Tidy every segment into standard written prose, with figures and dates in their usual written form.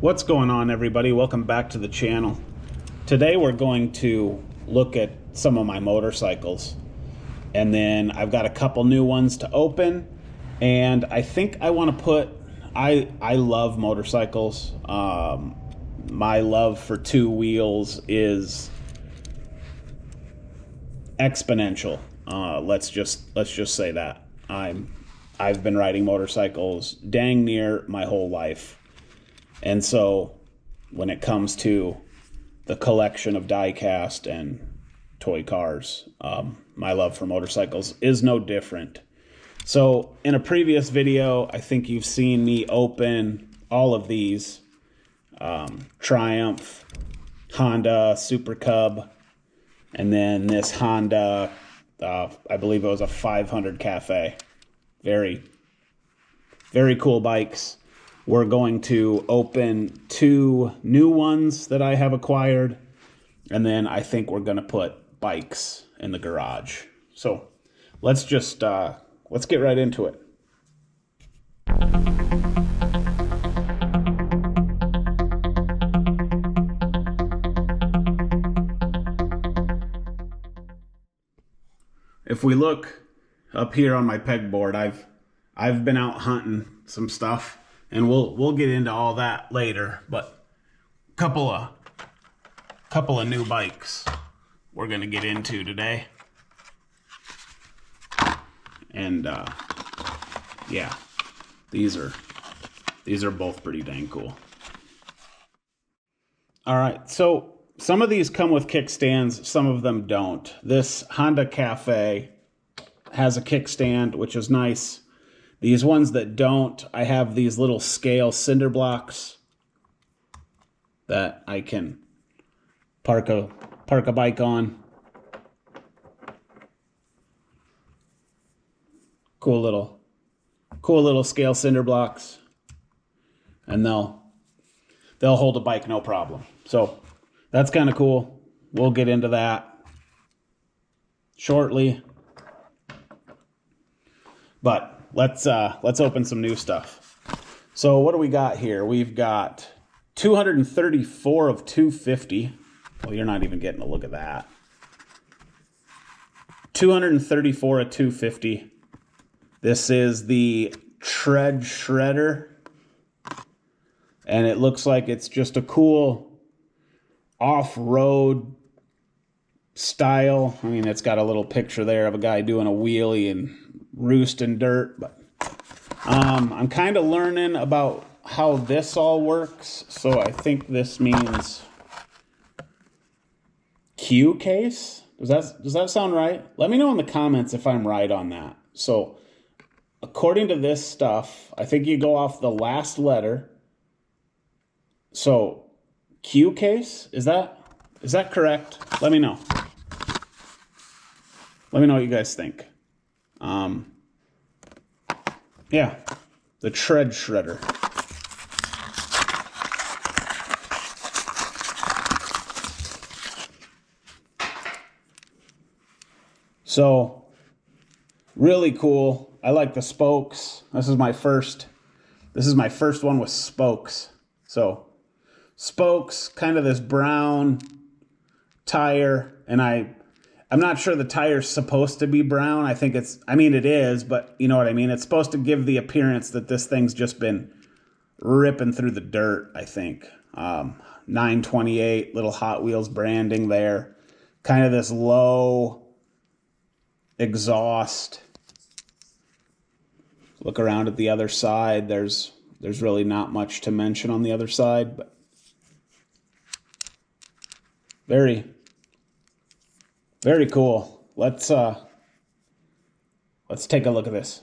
What's going on, everybody? Welcome back to the channel. Today we're going to look at some of my motorcycles, and then I've got a couple new ones to open, and I think I want to put I love motorcycles. My love for two wheels is exponential. Let's just say that. I've been riding motorcycles dang near my whole life. And so when it comes to the collection of die-cast and toy cars, my love for motorcycles is no different. So in a previous video, I think you've seen me open all of these. Triumph, Honda, Super Cub, and then this Honda, I believe it was a 500 Cafe. Very, very cool bikes. We're going to open two new ones that I have acquired, and then I think we're going to put bikes in the garage. So let's just, let's get right into it. If we look up here on my pegboard, I've been out hunting some stuff, and we'll get into all that later. But couple of new bikes we're gonna get into today, and yeah, these are both pretty dang cool. All right, so some of these come with kickstands, some of them don't. This Honda Cafe has a kickstand, which is nice. These ones that don't, I have these little scale cinder blocks that I can park a bike on. Cool little scale cinder blocks, and they'll hold a bike no problem. So that's kind of cool. We'll get into that shortly. But let's open some new stuff. So what do we got here? We've got 234 of 250. Well, you're not even getting a look at that. 234 of 250. This is the tread shredder, and it looks like it's just a cool off-road style. I mean, it's got a little picture there of a guy doing a wheelie and roosting dirt, but I'm kind of learning about how this all works, so I think this means Q case. Does that sound right? Let me know in the comments if I'm right on that. So according to this stuff, I think you go off the last letter. So Q case, is that correct? Let me know. Let me know what you guys think. Yeah, the tread shredder. So really cool. I like the spokes. This is my first one with spokes. So spokes, kind of this brown tire, and I'm not sure the tire's supposed to be brown. I think it is, but you know what I mean? It's supposed to give the appearance that this thing's just been ripping through the dirt, I think. 928, little Hot Wheels branding there. Kind of this low exhaust. Look around at the other side. There's really not much to mention on the other side, but very, very cool. Let's take a look at this.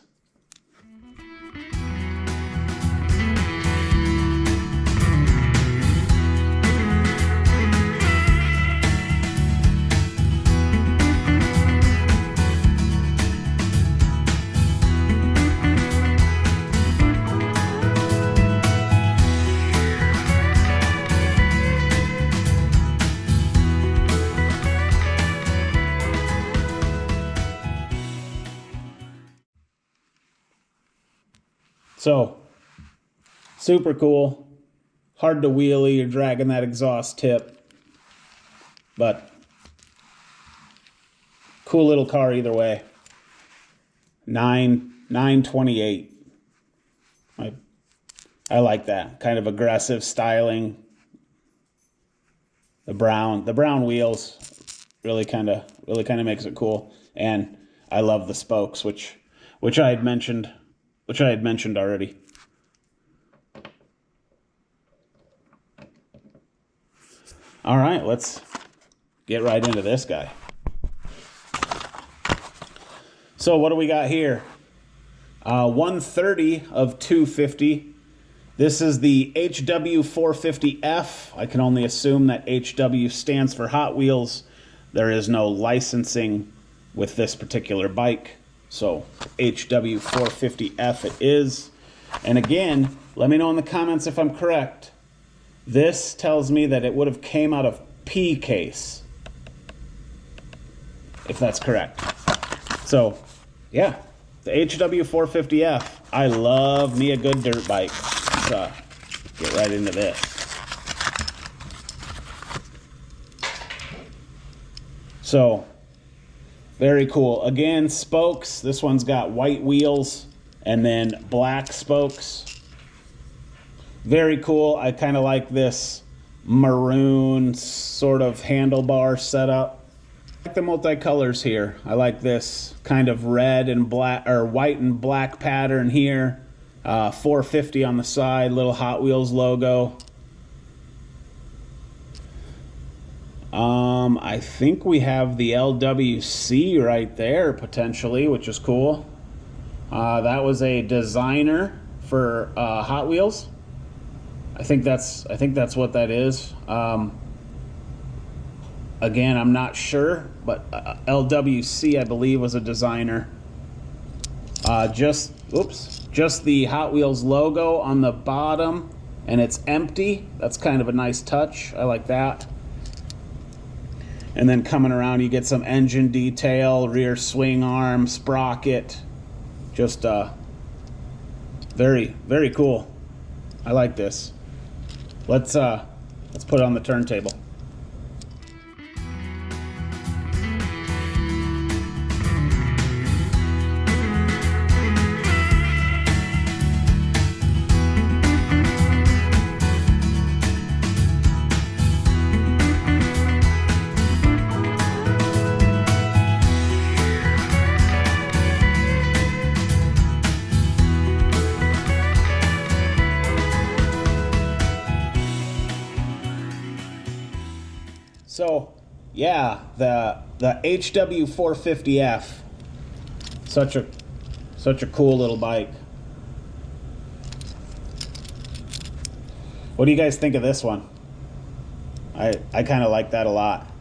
So, super cool. hard to wheelie. You're dragging that exhaust tip. But cool little car either way. 928. I like that. Kind of aggressive styling. The brown wheels really kind of makes it cool. And I love the spokes, which I had mentioned already. All right, let's get right into this guy. So what do we got here? 130 of 250. This is the HW450F. I can only assume that HW stands for Hot Wheels. There is no licensing with this particular bike. So HW450F it is. And again, let me know in the comments if I'm correct. This tells me that it would have came out of P case, if that's correct. So, yeah, the HW450F. I love me a good dirt bike. Let's get right into this. So, very cool. Again, spokes. This one's got white wheels and then black spokes. Very cool. I kind of like this maroon sort of handlebar setup. I like the multicolors here. I like this kind of red and black, or white and black pattern here. 450 on the side, little Hot Wheels logo. I think we have the LWC right there potentially, which is cool. That was a designer for Hot Wheels. I think that's what that is. Again, I'm not sure, but LWC I believe was a designer. Just the Hot Wheels logo on the bottom, and it's empty. That's kind of a nice touch. I like that. And then coming around, you get some engine detail, rear swing arm, sprocket. Just very, very cool. I like this. Let's put it on the turntable. So, yeah, the HW450F, such a cool little bike. What do you guys think of this one? I kind of like that a lot.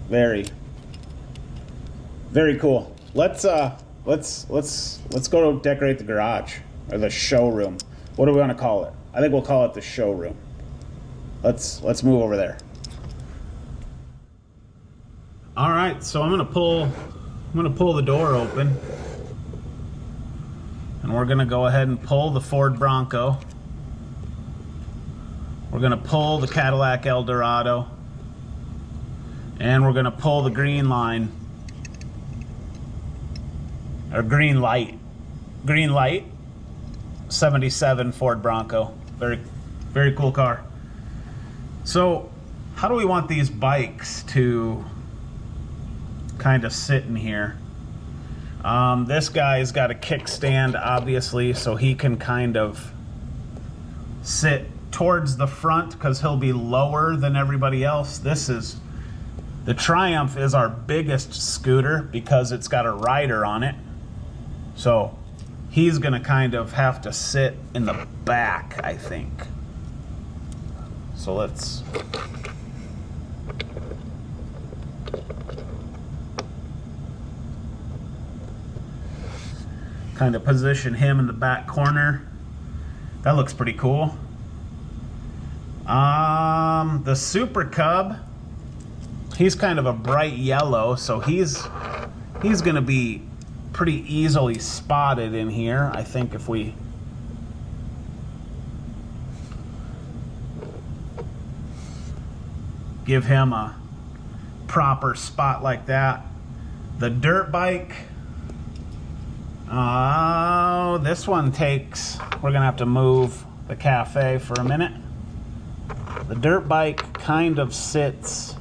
Very, very cool. Let's go to decorate the garage or the showroom. What do we want to call it? I think we'll call it the showroom. Let's move over there. All right, so I'm gonna pull the door open, and we're gonna go ahead and pull the Ford Bronco. We're gonna pull the Cadillac Eldorado, and we're gonna pull the green line, or green light, 77 Ford Bronco. Very, very cool car. So, how do we want these bikes to kind of sit in here? This guy's got a kickstand, obviously, so he can kind of sit towards the front because he'll be lower than everybody else. The Triumph is our biggest scooter because it's got a rider on it. So, he's gonna kind of have to sit in the back, I think. So let's kind of position him in the back corner. That looks pretty cool. The Super Cub, he's kind of a bright yellow, so he's gonna be pretty easily spotted in here. I think if we give him a proper spot like that. The dirt bike, this one takes, we're gonna have to move the cafe for a minute. The dirt bike kind of sits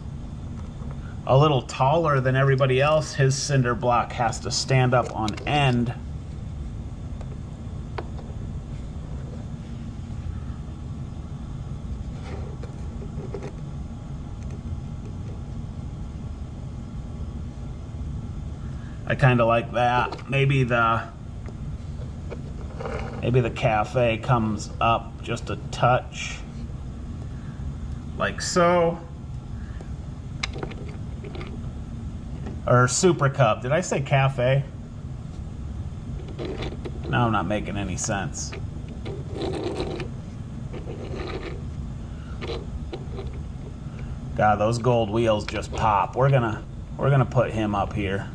a little taller than everybody else. His cinder block has to stand up on end. I kind of like that. Maybe the cafe comes up just a touch, like so. Or Super Cub. Did I say cafe? No, I'm not making any sense. God, those gold wheels just pop. We're gonna put him up here.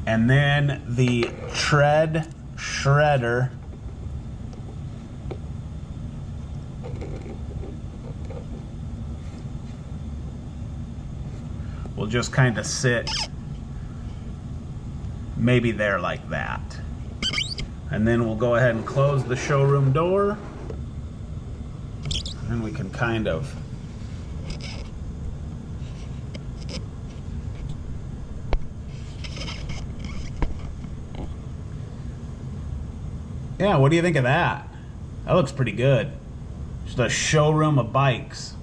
And then the tread shredder. Will just kind of sit maybe there like that. And then we'll go ahead and close the showroom door. And then we can kind of yeah, what do you think of that? That looks pretty good. Just a showroom of bikes.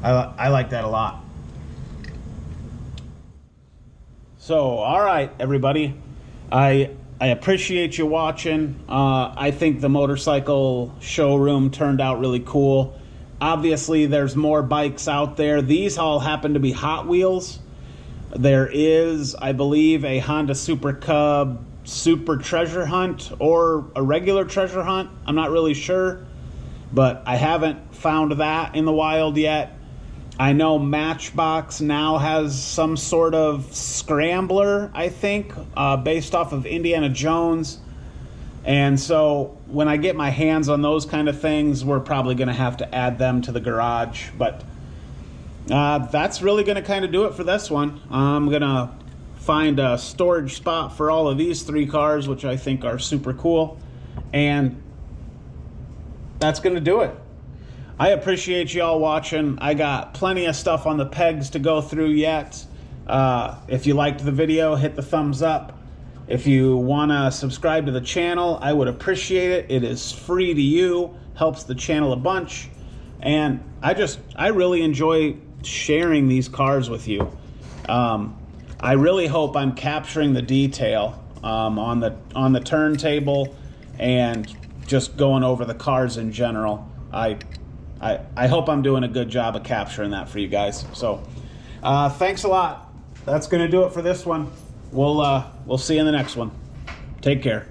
I like that a lot. So, all right, everybody. I appreciate you watching. I think the motorcycle showroom turned out really cool. Obviously, there's more bikes out there. These all happen to be Hot Wheels. There is, I believe, a Honda Super Cub Super Treasure Hunt or a regular treasure hunt. I'm not really sure, but I haven't found that in the wild yet. I know Matchbox now has some sort of scrambler, I think, based off of Indiana Jones. And so when I get my hands on those kind of things, we're probably going to have to add them to the garage. But that's really going to kind of do it for this one. I'm going to find a storage spot for all of these three cars, which I think are super cool. And that's going to do it. I appreciate y'all watching. I got plenty of stuff on the pegs to go through yet. If you liked the video, hit the thumbs up. If you want to subscribe to the channel, I would appreciate it. It is free to you, helps the channel a bunch. And I really enjoy sharing these cars with you. I really hope I'm capturing the detail on the turntable and just going over the cars in general. I hope I'm doing a good job of capturing that for you guys. So thanks a lot. That's going to do it for this one. We'll see you in the next one. Take care.